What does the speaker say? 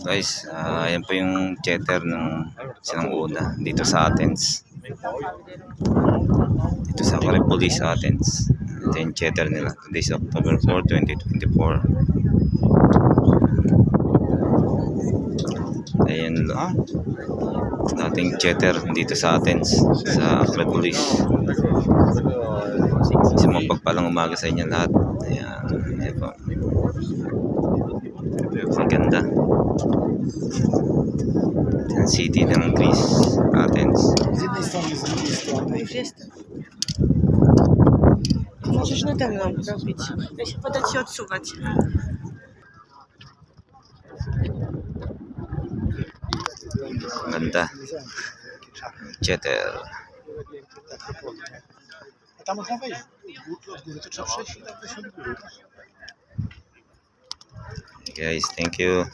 Guys, ayan po yung chatter ng una dito sa Athens. Dito sa Acropolis, Athens. Ito yung chatter nila. Today is October 4, 2024. Ayan dating chatter dito sa Athens, sa Acropolis. Kasi mapagpalang umaga sa inyo lahat. Ayan, ayan po. Ang ganda. Ayan, city ng Greece, Athens. Możesz nade mną robić. Ja się podać się odsuwać. Ganda. Chatter. A tam można wejść. Od góry to trzeba przejść i tak wejść od góry. Guys, thank you.